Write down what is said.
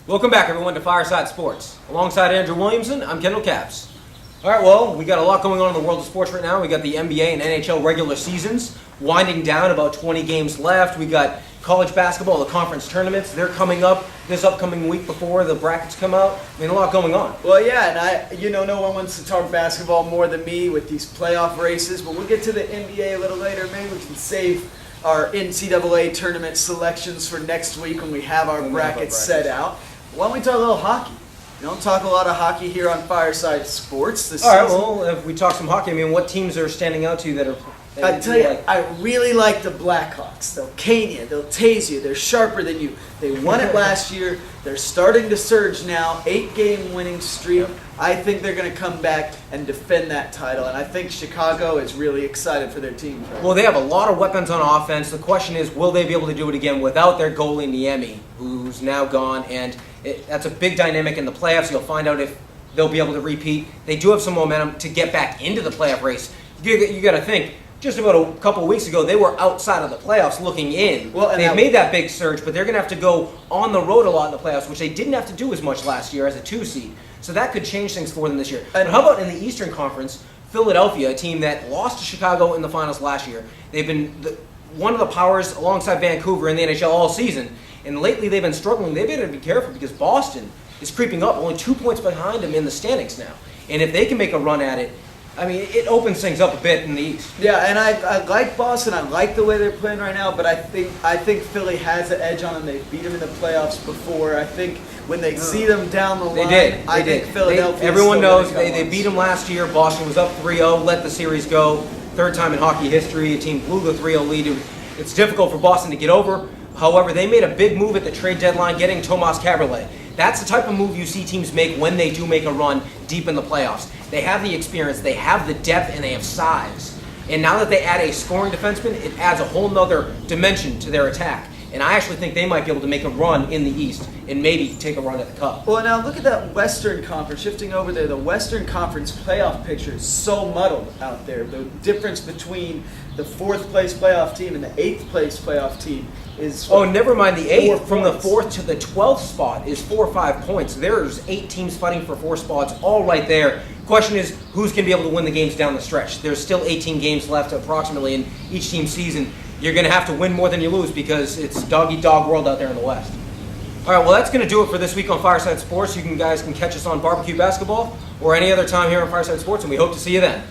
Welcome back, everyone, to Fireside Sports. Alongside Andrew Williamson, I'm Kendall Capps. All right, well, we got a lot going on in the world of sports right now. We got the NBA and NHL regular seasons winding down, about 20 games left. We got college basketball, the conference tournaments. They're coming up this upcoming week before the brackets come out. I mean, a lot going on. Well, yeah, and no one wants to talk basketball more than me with these playoff races, but we'll get to the NBA a little later. Maybe we can save our NCAA tournament selections for next week when we have our brackets set out. Why don't we talk a little hockey? We don't talk a lot of hockey here on Fireside Sports this season. All right, well, if we talk some hockey, I mean, what teams are standing out to you that are... I tell you, I really like the Blackhawks. They'll cane you. They'll tase you. They're sharper than you. They won it last year. They're starting to surge now. 8-game winning streak. I think they're going to come back and defend that title. And I think Chicago is really excited for their team. Well, they have a lot of weapons on offense. The question is, will they be able to do it again without their goalie, Niemi, who's now gone? And that's a big dynamic in the playoffs. You'll find out if they'll be able to repeat. They do have some momentum to get back into the playoff race. You got to think. Just about a couple of weeks ago, they were outside of the playoffs looking in. Well, they've made that big surge, but they're going to have to go on the road a lot in the playoffs, which they didn't have to do as much last year as a 2-seed. So that could change things for them this year. But how about in the Eastern Conference, Philadelphia, a team that lost to Chicago in the finals last year. They've been one of the powers alongside Vancouver in the NHL all season, and lately they've been struggling. They've got to be careful because Boston is creeping up, only 2 points behind them in the standings now. And if they can make a run at it, I mean, it opens things up a bit in the East. Yeah, and I like Boston. I like the way they're playing right now, but I think Philly has the edge on them. They beat them in the playoffs before. I think when they see them down the line, I think Philadelphia. Everyone knows they beat them last year. Boston was up 3-0, let the series go. Third time in hockey history, a team blew the 3-0 lead. It's difficult for Boston to get over. However, they made a big move at the trade deadline, getting Tomas Kaberle. That's the type of move you see teams make when they do make a run deep in the playoffs. They have the experience, they have the depth, and they have size. And now that they add a scoring defenseman, it adds a whole nother dimension to their attack. And I actually think they might be able to make a run in the East and maybe take a run at the Cup. Well, now look at that Western Conference. Shifting over there, the Western Conference playoff picture is so muddled out there. The difference between the 4th place playoff team and the 8th place playoff team is... Oh, never mind the 8th. From the 4th to the 12th spot is 4 or 5 points. There's 8 teams fighting for 4 spots, all right there. Question is, who's going to be able to win the games down the stretch? There's still 18 games left approximately in each team's season. You're going to have to win more than you lose because it's dog-eat-dog world out there in the West. All right, well, that's going to do it for this week on Fireside Sports. You guys can catch us on Barbecue Basketball or any other time here on Fireside Sports, and we hope to see you then.